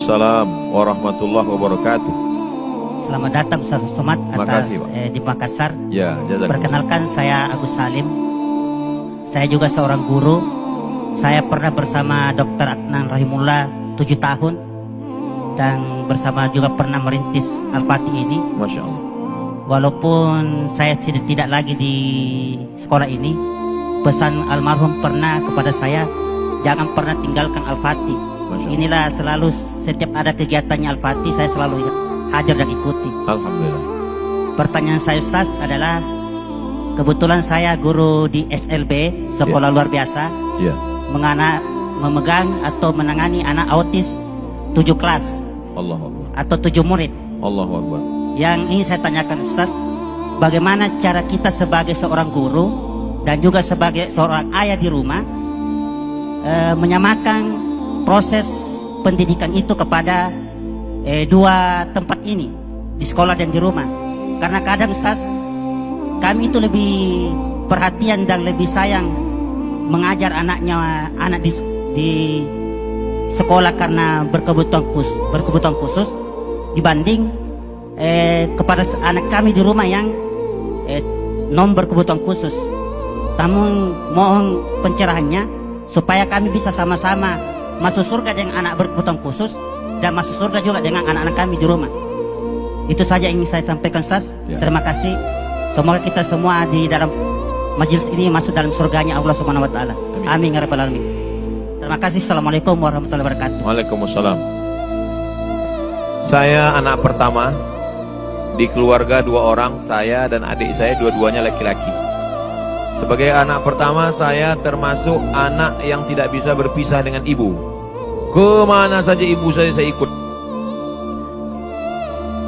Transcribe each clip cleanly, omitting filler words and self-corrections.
Assalamualaikum warahmatullahi wabarakatuh. Selamat datang Ustaz Somad di Makassar. Ya, jazakallah. Perkenalkan, saya Agus Salim. Saya juga seorang guru. Saya pernah bersama Dr. Adnan Rahimullah 7 tahun dan bersama juga pernah merintis Al-Fatih ini. Masya Allah. Walaupun saya tidak lagi di sekolah ini, pesan almarhum pernah kepada saya, jangan pernah tinggalkan Al-Fatih. Inilah selalu setiap ada kegiatannya Al-Fatih, saya selalu hadir dan ikuti. Alhamdulillah. Pertanyaan saya Ustaz adalah, kebetulan saya guru di SLB, sekolah luar biasa, memegang atau menangani anak autis 7 kelas Allahu Akbar. atau 7 murid. Allahu Akbar. Yang ingin saya tanyakan Ustaz, bagaimana cara kita sebagai seorang guru dan juga sebagai seorang ayah di rumah menyamakan proses pendidikan itu kepada dua tempat ini, di sekolah dan di rumah. Karena kadang Ustaz, kami itu lebih perhatian dan lebih sayang mengajar anak di sekolah karena berkebutuhan khusus dibanding kepada anak kami di rumah yang non berkebutuhan khusus. Namun mohon pencerahannya supaya kami bisa sama-sama masuk surga dengan anak berkebutuhan khusus dan masuk surga juga dengan anak-anak kami di rumah. Itu saja yang ingin saya sampaikan Ustaz. Terima kasih. Semoga kita semua di dalam majelis ini masuk dalam surganya Allah Subhanahu wa taala. Amin ya rabbal alamin. Terima kasih. Assalamualaikum warahmatullahi wabarakatuh. Waalaikumsalam. Saya anak pertama di keluarga 2 orang, saya dan adik saya dua-duanya laki-laki. Sebagai anak pertama, saya termasuk anak yang tidak bisa berpisah dengan ibu. Kemana saja ibu saya ikut.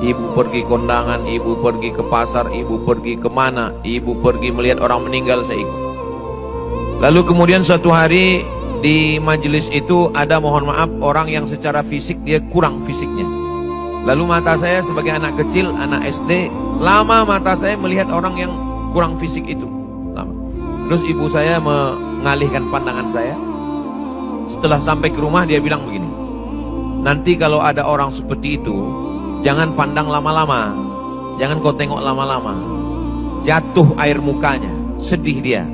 Ibu pergi kondangan, ibu pergi ke pasar, ibu pergi kemana, ibu pergi melihat orang meninggal, saya ikut. Lalu kemudian suatu hari di majelis itu ada, mohon maaf, orang yang secara fisik dia kurang fisiknya. Lalu mata saya sebagai anak kecil, anak SD, lama mata saya melihat orang yang kurang fisik itu. Lama. Terus ibu saya mengalihkan pandangan saya. Setelah sampai ke rumah dia bilang begini, nanti kalau ada orang seperti itu, jangan pandang lama-lama, jangan kau tengok lama-lama. Jatuh air mukanya, sedih dia.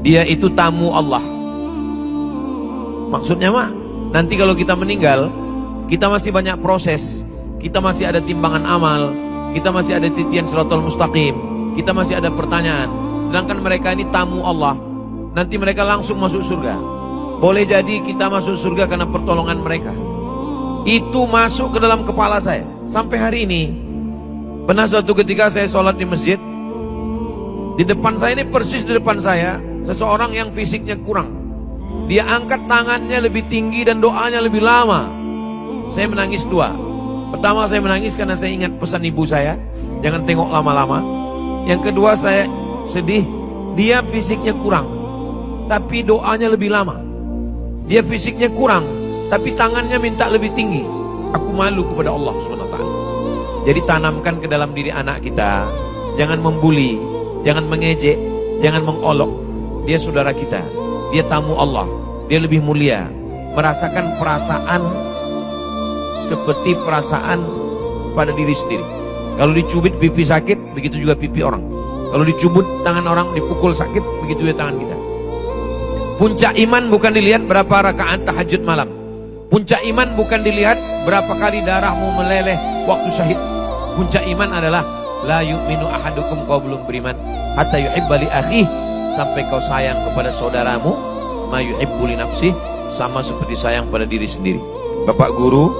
Dia itu tamu Allah. Maksudnya mak, nanti kalau kita meninggal, kita masih banyak proses, kita masih ada timbangan amal, kita masih ada titian Shiratal Mustaqim, kita masih ada pertanyaan. Sedangkan mereka ini tamu Allah, nanti mereka langsung masuk surga. Boleh jadi kita masuk surga karena pertolongan mereka. Itu masuk ke dalam kepala saya. Sampai hari ini, pernah suatu ketika saya sholat di masjid, di depan saya ini, persis di depan saya, seseorang yang fisiknya kurang. Dia angkat tangannya lebih tinggi dan doanya lebih lama. Saya menangis 2. Pertama, saya menangis karena saya ingat pesan ibu saya, jangan tengok lama-lama. Yang kedua, saya sedih, dia fisiknya kurang tapi doanya lebih lama. Dia fisiknya kurang tapi tangannya minta lebih tinggi. Aku malu kepada Allah SWT. Jadi tanamkan ke dalam diri anak kita, jangan membuli, jangan mengejek, jangan mengolok. Dia saudara kita, dia tamu Allah, dia lebih mulia. Merasakan perasaan seperti perasaan pada diri sendiri. Kalau dicubit pipi sakit, begitu juga pipi orang. Kalau dicubut tangan orang, dipukul sakit, begitu juga tangan kita. Puncak iman bukan dilihat berapa rakaat tahajud malam. Puncak iman bukan dilihat berapa kali darahmu meleleh waktu syahid. Puncak iman adalah la yu'minu ahadukum, kau belum beriman hatta yuhibba li akhih, sampai kau sayang kepada saudaramu ma yuhibbu li nafsih, sama seperti sayang pada diri sendiri. Bapak guru,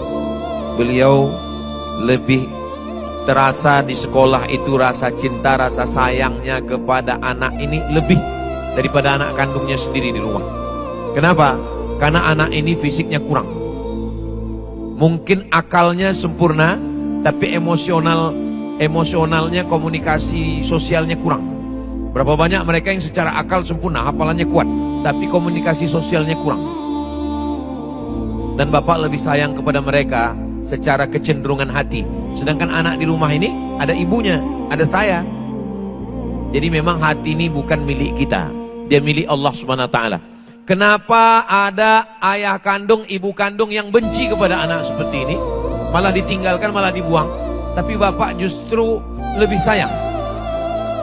beliau lebih terasa di sekolah itu rasa cinta, rasa sayangnya kepada anak ini lebih daripada anak kandungnya sendiri di rumah. Kenapa? Karena anak ini fisiknya kurang. Mungkin akalnya sempurna, tapi emosionalnya, komunikasi sosialnya kurang. Berapa banyak mereka yang secara akal sempurna, hafalannya kuat, tapi komunikasi sosialnya kurang. Dan Bapak lebih sayang kepada mereka secara kecenderungan hati. Sedangkan anak di rumah ini ada ibunya, ada saya. Jadi memang hati ini bukan milik kita, dia milik Allah Subhanahu wa taala. Kenapa ada ayah kandung, ibu kandung yang benci kepada anak seperti ini, malah ditinggalkan, malah dibuang, tapi bapak justru lebih sayang.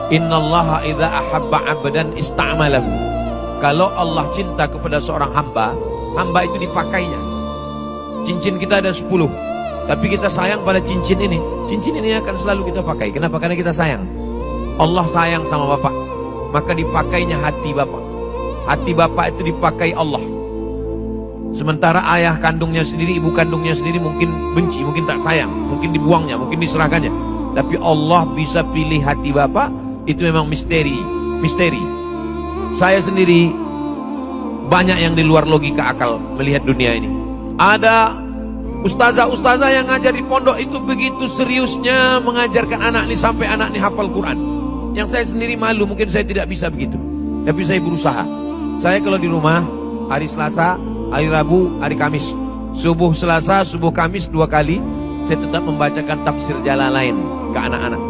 Innallaha idza ahabba 'abdan ista'malahu. Kalau Allah cinta kepada seorang hamba, hamba itu dipakainya. Cincin kita ada 10, tapi kita sayang pada cincin ini. Cincin ini akan selalu kita pakai. Kenapa? Karena kita sayang. Allah sayang sama bapak, maka dipakainya hati bapak. Hati bapak itu dipakai Allah. Sementara ayah kandungnya sendiri, ibu kandungnya sendiri mungkin benci, mungkin tak sayang, mungkin dibuangnya, mungkin diserahkannya. Tapi Allah bisa pilih hati bapak. Itu memang misteri. Saya sendiri banyak yang di luar logika akal melihat dunia ini. Ada ustazah yang ngajar di pondok itu begitu seriusnya mengajarkan anak ini sampai anak ini hafal Quran. Yang saya sendiri malu, mungkin saya tidak bisa begitu, tapi saya berusaha. Saya kalau di rumah hari Selasa, hari Rabu, hari Kamis, subuh Selasa, subuh Kamis 2 kali, saya tetap membacakan tafsir Jalalain ke anak-anak.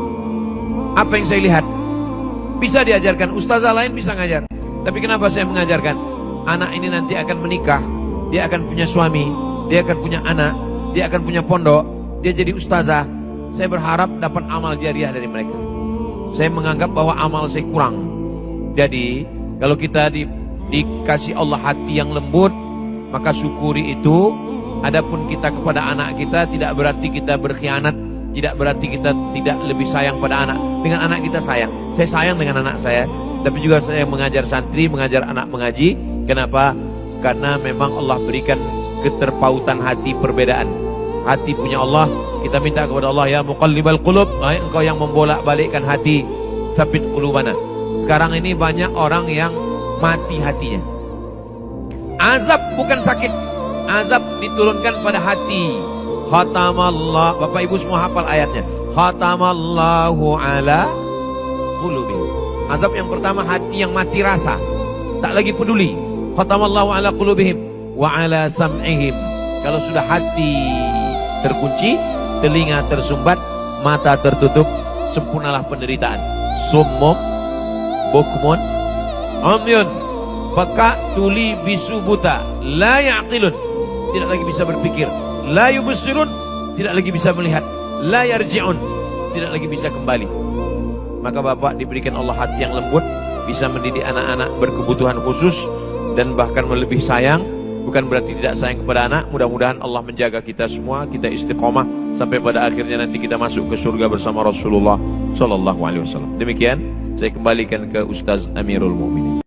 Apa yang saya lihat bisa diajarkan, ustazah lain bisa ngajar, tapi kenapa saya mengajarkan? Anak ini nanti akan menikah, dia akan punya suami, dia akan punya anak, dia akan punya pondok, dia jadi ustazah. Saya berharap dapat amal jariah dari mereka. Saya menganggap bahwa amal saya kurang. Jadi kalau kita dikasih Allah hati yang lembut, maka syukuri itu. Adapun kita kepada anak kita tidak berarti kita berkhianat, tidak berarti kita tidak lebih sayang pada anak. Dengan anak kita sayang. Saya sayang dengan anak saya, tapi juga saya mengajar santri, mengajar anak mengaji. Kenapa? Karena memang Allah berikan keterpautan hati, perbedaan. Hati punya Allah, kita minta kepada Allah, ya muqallibal qulub, engkau yang membolak-balikkan hati, sabit qulubana. Sekarang ini banyak orang yang mati hatinya. Azab bukan sakit, azab diturunkan pada hati. Khatamallah, Bapak Ibu semua hafal ayatnya. Khatamallahu ala qulubihim. Azab yang pertama hati yang mati rasa, tak lagi peduli. Khatamallahu ala qulubihim wa ala sam'ihim. Kalau sudah hati terkunci, telinga tersumbat, mata tertutup, sempurnalah penderitaan. Summum bukmun umyun, peka, tuli, bisu, buta, la ya'qilun, tidak lagi bisa berpikir, la yubsirun, tidak lagi bisa melihat, la yarji'un, tidak lagi bisa kembali. Maka bapak diberikan Allah hati yang lembut, bisa mendidik anak-anak berkebutuhan khusus, dan bahkan lebih sayang. Bukan berarti tidak sayang kepada anak. Mudah-mudahan Allah menjaga kita semua, kita istiqomah sampai pada akhirnya nanti kita masuk ke surga bersama Rasulullah Sallallahu Alaihi Wasallam. Demikian, saya kembalikan ke Ustaz Amirul Mukminin.